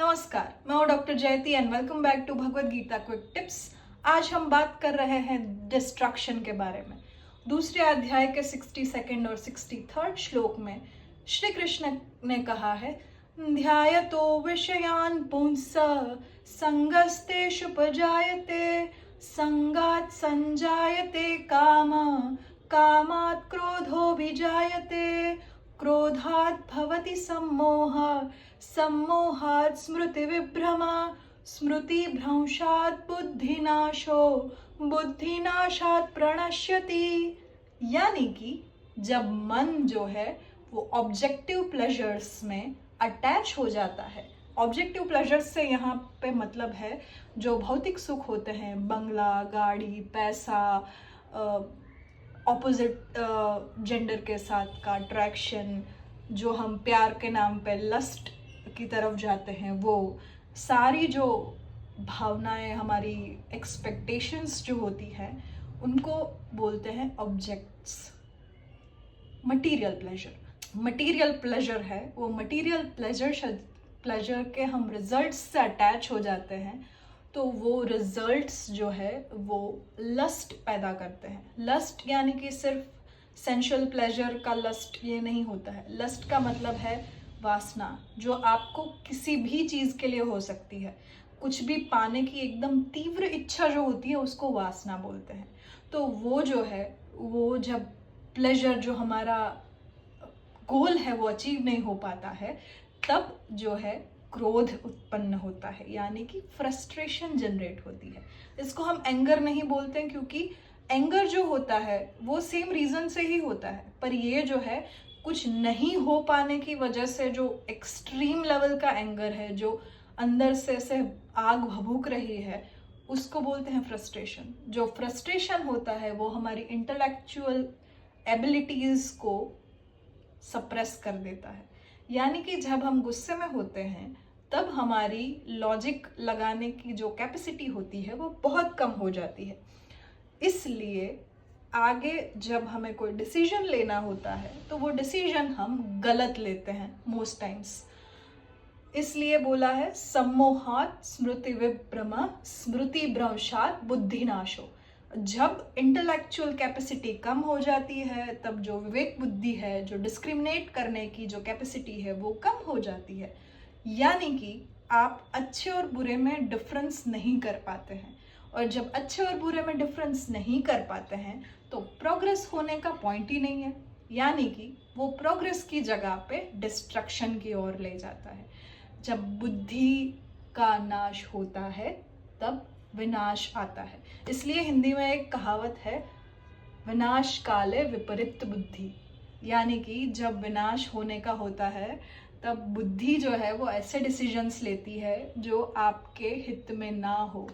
नमस्कार, मैं हूँ doctor Jayati and welcome back to Bhagavad Gita quick tips. आज हम बात कर रहे हैं डिस्ट्रक्शन के बारे में। दूसरे अध्याय के 62 और 63 श्लोक में श्री कृष्ण ने कहा है, ध्यायतो विषयान पुंसः संगस्तेषुपजायते संगात् संजायते काम कामात् क्रोधोऽभिजायते क्रोधात् भवति सम्मोहः सम्मोहात् स्मृतिविभ्रमा स्मृतिभ्रंशात् बुद्धिनाशो बुद्धिनाशात् प्रणश्यति। यानी कि जब मन जो है वो ऑब्जेक्टिव प्लेजर्स में अटैच हो जाता है, ऑब्जेक्टिव प्लेजर्स से यहाँ पे मतलब है जो भौतिक सुख होते हैं, बंगला, गाड़ी, पैसा, ऑपोजिट जेंडर के साथ का अट्रैक्शन, जो हम प्यार के नाम पे लस्ट की तरफ जाते हैं, वो सारी जो भावनाएं, हमारी एक्सपेक्टेशंस जो होती हैं, उनको बोलते हैं ऑब्जेक्ट्स। मटीरियल प्लेजर है वो, मटीरियल प्लेजर के हम रिजल्ट्स से अटैच हो जाते हैं तो वो रिजल्ट्स जो है वो लस्ट पैदा करते हैं। लस्ट यानी कि सिर्फ सेंशुअल प्लेजर का लस्ट ये नहीं होता है। लस्ट का मतलब है वासना, जो आपको किसी भी चीज़ के लिए हो सकती है। कुछ भी पाने की एकदम तीव्र इच्छा जो होती है उसको वासना बोलते हैं। तो वो जो है वो जब प्लेजर, जो हमारा गोल है, वो अचीव नहीं हो पाता है, तब जो है क्रोध उत्पन्न होता है, यानी कि फ्रस्ट्रेशन जनरेट होती है। इसको हम एंगर नहीं बोलते हैं क्योंकि एंगर जो होता है वो सेम रीज़न से ही होता है, पर ये जो है कुछ नहीं हो पाने की वजह से जो एक्सट्रीम लेवल का एंगर है, जो अंदर से आग भभूक रही है, उसको बोलते हैं फ्रस्ट्रेशन। जो फ्रस्ट्रेशन होता है वो हमारी इंटेलेक्चुअल एबिलिटीज़ को सप्रेस कर देता है। यानी कि जब हम गुस्से में होते हैं तब हमारी लॉजिक लगाने की जो कैपेसिटी होती है वो बहुत कम हो जाती है। इसलिए आगे जब हमें कोई डिसीजन लेना होता है तो वो डिसीजन हम गलत लेते हैं मोस्ट टाइम्स। इसलिए बोला है सम्मोहात् स्मृति विभ्रमा स्मृति भ्रंशात् बुद्धिनाशो। जब इंटेलेक्चुअल कैपेसिटी कम हो जाती है तब जो विवेक बुद्धि है, जो डिस्क्रिमिनेट करने की जो कैपेसिटी है, वो कम हो जाती है। यानी कि आप अच्छे और बुरे में डिफरेंस नहीं कर पाते हैं, और जब अच्छे और बुरे में डिफरेंस नहीं कर पाते हैं तो प्रोग्रेस होने का पॉइंट ही नहीं है। यानी कि वो प्रोग्रेस की जगह पे डिस्ट्रक्शन की ओर ले जाता है। जब बुद्धि का नाश होता है तब विनाश आता है। इसलिए हिंदी में एक कहावत है, विनाश काले विपरीत बुद्धि। यानी कि जब विनाश होने का होता है तब बुद्धि जो है वो ऐसे डिसीजंस लेती है जो आपके हित में ना हो।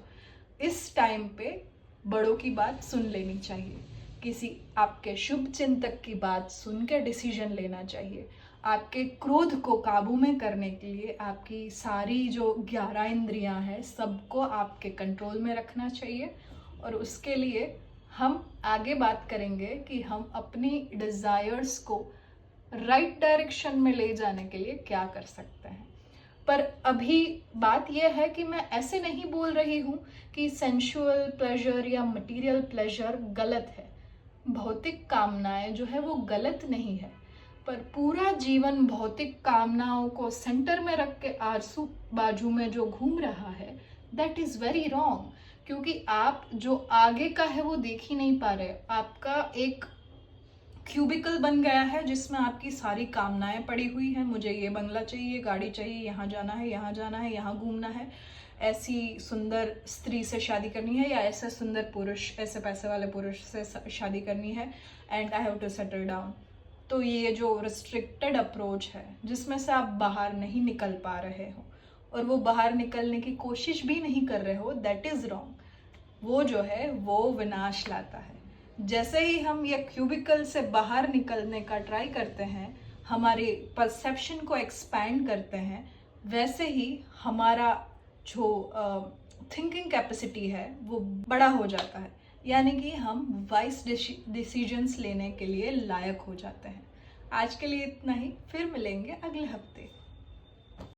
इस टाइम पे बड़ों की बात सुन लेनी चाहिए, किसी आपके शुभ चिंतक की बात सुन के डिसीजन लेना चाहिए। आपके क्रोध को काबू में करने के लिए आपकी सारी जो 11 इंद्रियां हैं सबको आपके कंट्रोल में रखना चाहिए। और उसके लिए हम आगे बात करेंगे कि हम अपनी डिज़ायर्स को राइट डायरेक्शन में ले जाने के लिए क्या कर सकते हैं। पर अभी बात यह है कि मैं ऐसे नहीं बोल रही हूँ कि सेंशुअल प्लेजर या मटीरियल प्लेजर गलत है। भौतिक कामनाएं जो है वो गलत नहीं है, पर पूरा जीवन भौतिक कामनाओं को सेंटर में रख के आरसू बाजू में जो घूम रहा है, दैट इज़ वेरी रॉन्ग। क्योंकि आप जो आगे का है वो देख ही नहीं पा रहे। आपका एक क्यूबिकल बन गया है जिसमें आपकी सारी कामनाएं पड़ी हुई हैं। मुझे ये बंगला चाहिए, गाड़ी चाहिए, यहाँ जाना है, यहाँ जाना है, यहाँ घूमना है, ऐसी सुंदर स्त्री से शादी करनी है, या ऐसे सुंदर पुरुष, ऐसे पैसे वाले पुरुष से शादी करनी है, and I have to settle down. तो ये जो रिस्ट्रिक्टेड अप्रोच है जिसमें से आप बाहर नहीं निकल पा रहे हो और वो बाहर निकलने की कोशिश भी नहीं कर रहे हो, दैट इज़ रॉन्ग। वो जो है वो विनाश लाता है। जैसे ही हम ये क्यूबिकल से बाहर निकलने का ट्राई करते हैं, हमारी परसेप्शन को एक्सपैंड करते हैं, वैसे ही हमारा जो थिंकिंग कैपेसिटी है वो बड़ा हो जाता है। यानी कि हम वाइज डिसीजंस लेने के लिए लायक हो जाते हैं। आज के लिए इतना ही, फिर मिलेंगे अगले हफ्ते।